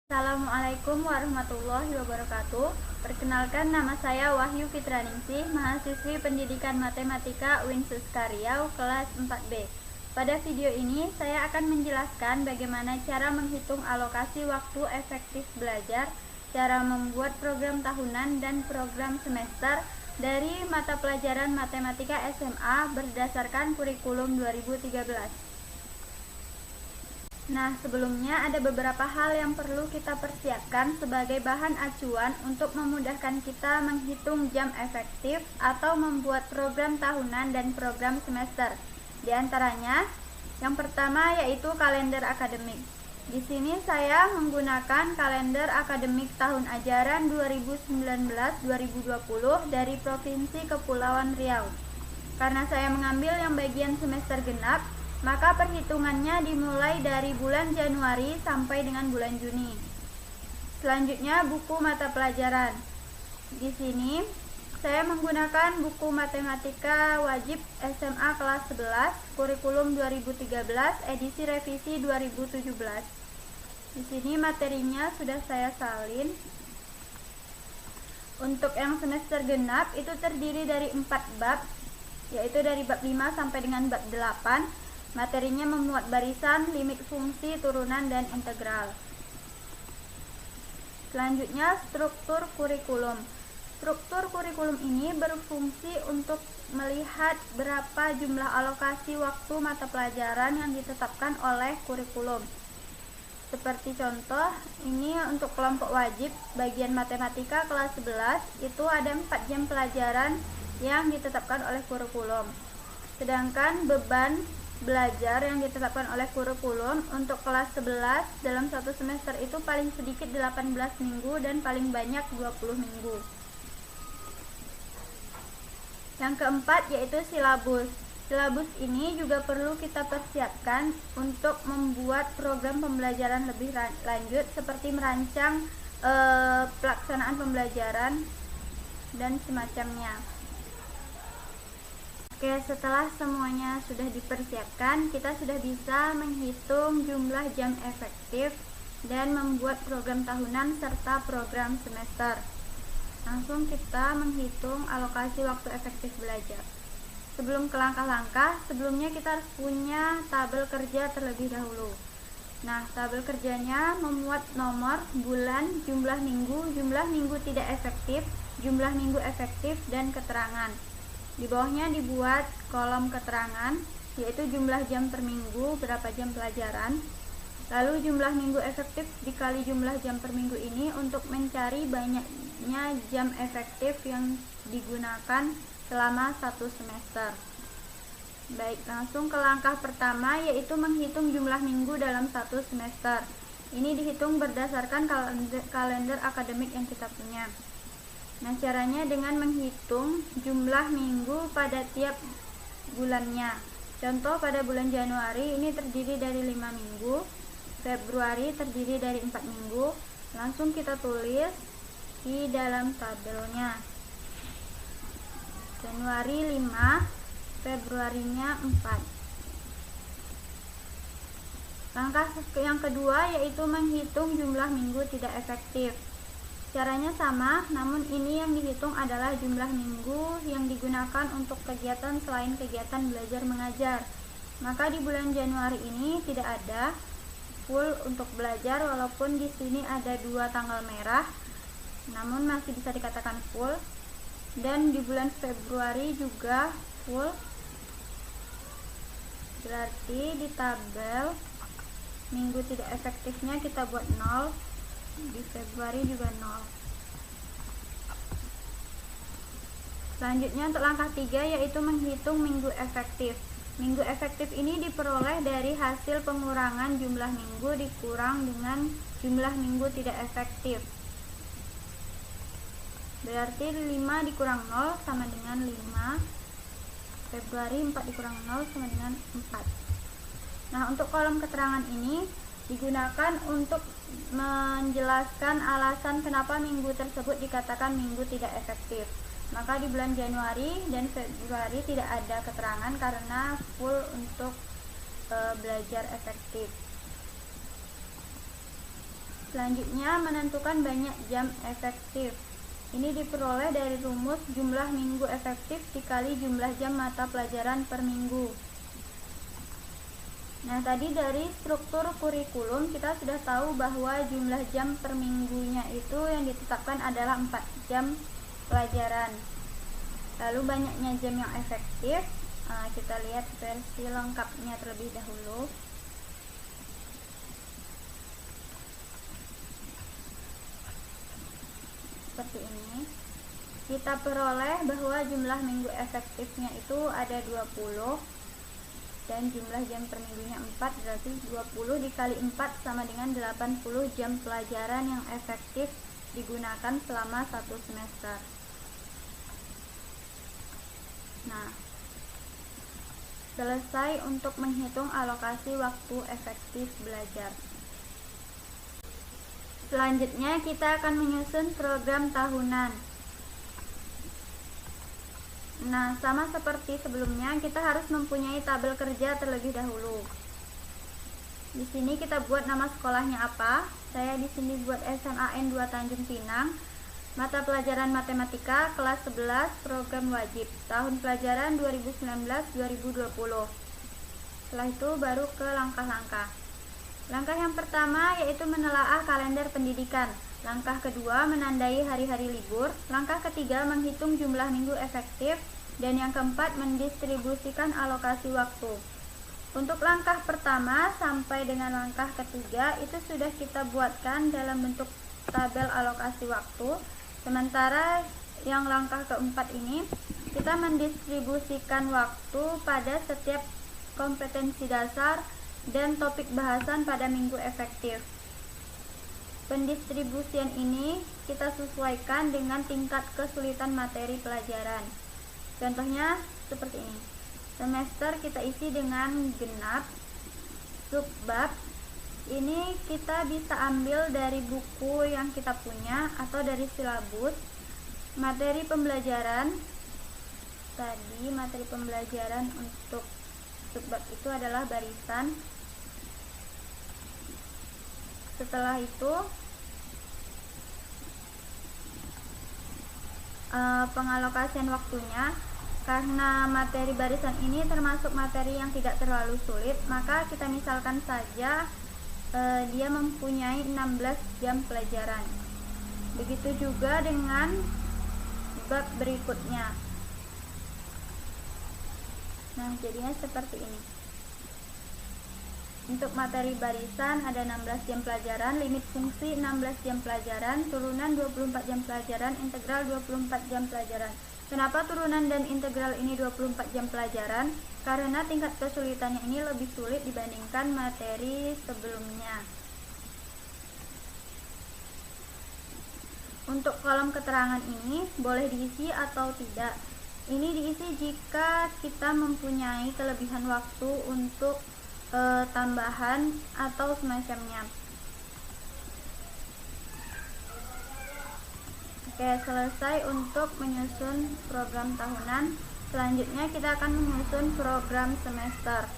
Assalamualaikum warahmatullahi wabarakatuh. Perkenalkan, nama saya Wahyu Fitraningsih, mahasiswi Pendidikan Matematika UIN Suska Riau kelas 4B. Pada video ini saya akan menjelaskan bagaimana cara menghitung alokasi waktu efektif belajar, cara membuat program tahunan dan program semester dari mata pelajaran Matematika SMA berdasarkan kurikulum 2013. Nah, sebelumnya ada beberapa hal yang perlu kita persiapkan sebagai bahan acuan untuk memudahkan kita menghitung jam efektif atau membuat program tahunan dan program semester. Di antaranya, yang pertama yaitu kalender akademik. Di sini saya menggunakan kalender akademik tahun ajaran 2019-2020 dari Provinsi Kepulauan Riau. Karena saya mengambil yang bagian semester genap, maka perhitungannya dimulai dari bulan Januari sampai dengan bulan Juni. Selanjutnya, buku mata pelajaran. Di sini saya menggunakan buku Matematika Wajib SMA kelas 11 kurikulum 2013 edisi revisi 2017. Di sini materinya sudah saya salin. Untuk yang semester genap itu terdiri dari 4 bab, yaitu dari bab 5 sampai dengan bab 8. Materinya memuat barisan, limit fungsi, turunan, dan integral. Selanjutnya, struktur kurikulum. Struktur kurikulum ini berfungsi untuk melihat berapa jumlah alokasi waktu mata pelajaran yang ditetapkan oleh kurikulum. Seperti contoh, ini untuk kelompok wajib bagian matematika kelas 11 itu ada 4 jam pelajaran yang ditetapkan oleh kurikulum. Sedangkan beban belajar yang ditetapkan oleh kurikulum untuk kelas 11 dalam satu semester itu paling sedikit 18 minggu dan paling banyak 20 minggu. Yang keempat yaitu silabus. Silabus ini juga perlu kita persiapkan untuk membuat program pembelajaran lebih lanjut seperti merancang pelaksanaan pembelajaran dan semacamnya. Oke, setelah semuanya sudah dipersiapkan, kita sudah bisa menghitung jumlah jam efektif dan membuat program tahunan serta program semester. Langsung kita menghitung alokasi waktu efektif belajar. Sebelum ke langkah-langkah, sebelumnya kita harus punya tabel kerja terlebih dahulu. Nah, tabel kerjanya memuat nomor, bulan, jumlah minggu tidak efektif, jumlah minggu efektif, dan keterangan. Di bawahnya dibuat kolom keterangan, yaitu jumlah jam per minggu, berapa jam pelajaran. Lalu jumlah minggu efektif dikali jumlah jam per minggu ini untuk mencari banyaknya jam efektif yang digunakan selama satu semester. Baik, langsung ke langkah pertama yaitu menghitung jumlah minggu dalam satu semester. Ini dihitung berdasarkan kalender akademik yang kita punya. Nah, caranya dengan menghitung jumlah minggu pada tiap bulannya. Contoh, pada bulan Januari ini terdiri dari 5 minggu, Februari terdiri dari 4 minggu. Langsung kita tulis di dalam tabelnya. Januari 5, Februarinya 4. Langkah yang kedua yaitu menghitung jumlah minggu tidak efektif. Caranya sama, namun ini yang dihitung adalah jumlah minggu yang digunakan untuk kegiatan selain kegiatan belajar mengajar. Maka di bulan Januari ini tidak ada full untuk belajar, walaupun di sini ada 2 tanggal merah, namun masih bisa dikatakan full. Dan di bulan Februari juga full. Berarti di tabel minggu tidak efektifnya kita buat 0. Di Februari juga 0. Selanjutnya untuk langkah 3 yaitu menghitung minggu efektif. Minggu efektif ini diperoleh dari hasil pengurangan jumlah minggu dikurang dengan jumlah minggu tidak efektif. Berarti 5 dikurang 0 sama dengan 5. Februari 4 dikurang 0 sama dengan 4. Nah, untuk kolom keterangan ini digunakan untuk menjelaskan alasan kenapa minggu tersebut dikatakan minggu tidak efektif. Maka di bulan Januari dan Februari tidak ada keterangan karena full untuk belajar efektif. Selanjutnya, menentukan banyak jam efektif. Ini diperoleh dari rumus jumlah minggu efektif dikali jumlah jam mata pelajaran per minggu. Nah, tadi dari struktur kurikulum kita sudah tahu bahwa jumlah jam per minggunya itu yang ditetapkan adalah 4 jam pelajaran. Lalu banyaknya jam yang efektif, kita lihat versi lengkapnya terlebih dahulu. Seperti ini, kita peroleh bahwa jumlah minggu efektifnya itu ada 20 dan jumlah jam per minggunya 4, berarti 20 dikali 4 sama dengan 80 jam pelajaran yang efektif digunakan selama 1 semester. Nah, selesai untuk menghitung alokasi waktu efektif belajar. Selanjutnya kita akan menyusun program tahunan. Nah, sama seperti sebelumnya, kita harus mempunyai tabel kerja terlebih dahulu. Di sini kita buat nama sekolahnya apa. Saya di sini buat SMAN 2 Tanjung Pinang. Mata pelajaran matematika kelas 11 program wajib. Tahun pelajaran 2019-2020. Setelah itu baru ke langkah-langkah. Langkah yang pertama yaitu menelaah kalender pendidikan. Langkah kedua menandai hari-hari libur. Langkah ketiga menghitung jumlah minggu efektif. Dan yang keempat mendistribusikan alokasi waktu. Untuk langkah pertama sampai dengan langkah ketiga itu sudah kita buatkan dalam bentuk tabel alokasi waktu. Sementara yang langkah keempat ini kita mendistribusikan waktu pada setiap kompetensi dasar dan topik bahasan pada minggu efektif. Pendistribusian ini kita sesuaikan dengan tingkat kesulitan materi pelajaran. Contohnya seperti ini. Semester kita isi dengan genap. Subbab ini kita bisa ambil dari buku yang kita punya atau dari silabus. Materi pembelajaran, tadi materi pembelajaran untuk subbab itu adalah barisan. Setelah itu pengalokasian waktunya, karena materi barisan ini termasuk materi yang tidak terlalu sulit, maka kita misalkan saja dia mempunyai 16 jam pelajaran. Begitu juga dengan bab berikutnya. Nah, jadinya seperti ini. Untuk materi barisan ada 16 jam pelajaran, limit fungsi 16 jam pelajaran, turunan 24 jam pelajaran, integral 24 jam pelajaran. Kenapa turunan dan integral ini 24 jam pelajaran? Karena tingkat kesulitannya ini lebih sulit dibandingkan materi sebelumnya. Untuk kolom keterangan ini boleh diisi atau tidak. Ini diisi jika kita mempunyai kelebihan waktu untuk tambahan atau semacamnya. Oke, selesai untuk menyusun program tahunan. Selanjutnya kita akan menyusun program semester.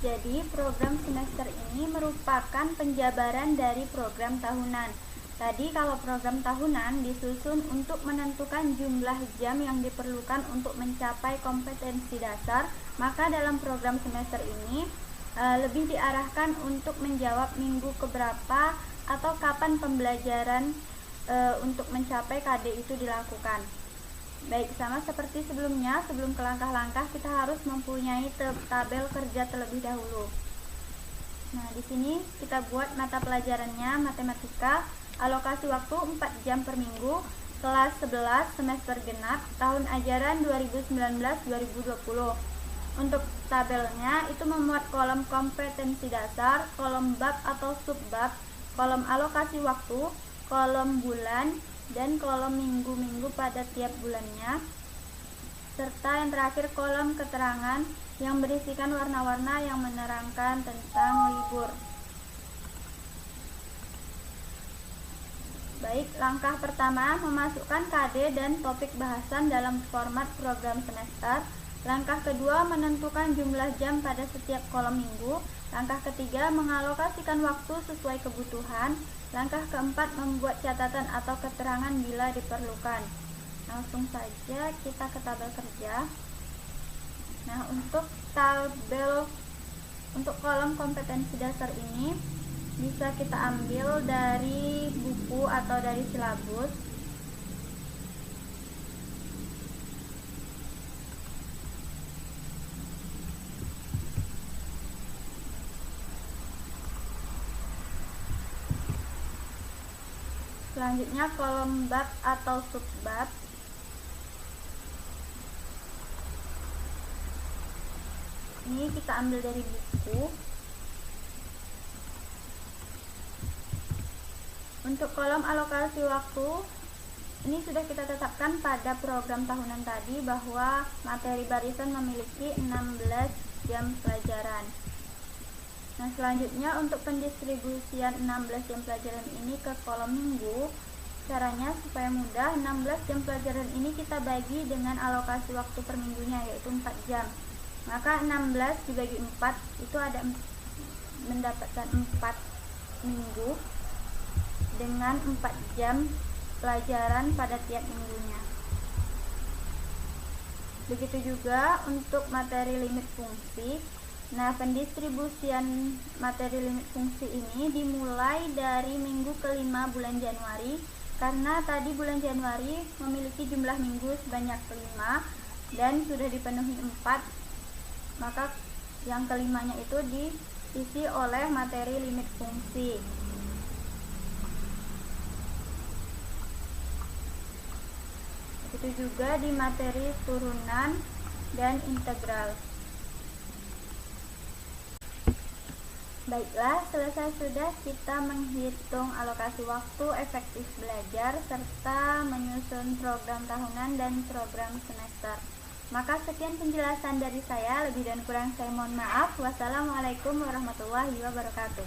Jadi program semester ini merupakan penjabaran dari program tahunan. Tadi kalau program tahunan disusun untuk menentukan jumlah jam yang diperlukan untuk mencapai kompetensi dasar, maka dalam program semester ini lebih diarahkan untuk menjawab minggu keberapa atau kapan pembelajaran untuk mencapai KD itu dilakukan. Baik, sama seperti sebelumnya, sebelum ke langkah-langkah kita harus mempunyai tabel kerja terlebih dahulu. Nah, di sini kita buat mata pelajarannya matematika, alokasi waktu 4 jam per minggu, kelas 11 semester genap, tahun ajaran 2019-2020. Untuk tabelnya itu memuat kolom kompetensi dasar, kolom bab atau subbab, kolom alokasi waktu, kolom bulan, dan kolom minggu-minggu pada tiap bulannya, serta yang terakhir kolom keterangan yang berisikan warna-warna yang menerangkan tentang libur. Baik, langkah pertama memasukkan KD dan topik bahasan dalam format program semester. Langkah kedua menentukan jumlah jam pada setiap kolom minggu. Langkah ketiga mengalokasikan waktu sesuai kebutuhan. Langkah keempat, membuat catatan atau keterangan bila diperlukan. Langsung saja kita ke tabel kerja. Nah, untuk kolom kompetensi dasar ini bisa kita ambil dari buku atau dari silabus. Selanjutnya kolom bab atau subbab. Ini kita ambil dari buku. Untuk kolom alokasi waktu, ini sudah kita tetapkan pada program tahunan tadi bahwa materi barisan memiliki 16 jam pelajaran. Nah, selanjutnya untuk pendistribusian 16 jam pelajaran ini ke kolom minggu, caranya supaya mudah, 16 jam pelajaran ini kita bagi dengan alokasi waktu per minggunya, yaitu 4 jam. Maka 16 dibagi 4 itu mendapatkan 4 minggu dengan 4 jam pelajaran pada tiap minggunya. Begitu juga untuk materi limit fungsi. Nah, pendistribusian materi limit fungsi ini dimulai dari minggu ke-5 bulan Januari, karena tadi bulan Januari memiliki jumlah minggu sebanyak 5 dan sudah dipenuhi 4, maka yang kelimanya itu diisi oleh materi limit fungsi. Itu juga di materi turunan dan integral. Baiklah, selesai sudah kita menghitung alokasi waktu, efektif belajar, serta menyusun program tahunan dan program semester. Maka sekian penjelasan dari saya, lebih dan kurang saya mohon maaf. Wassalamualaikum warahmatullahi wabarakatuh.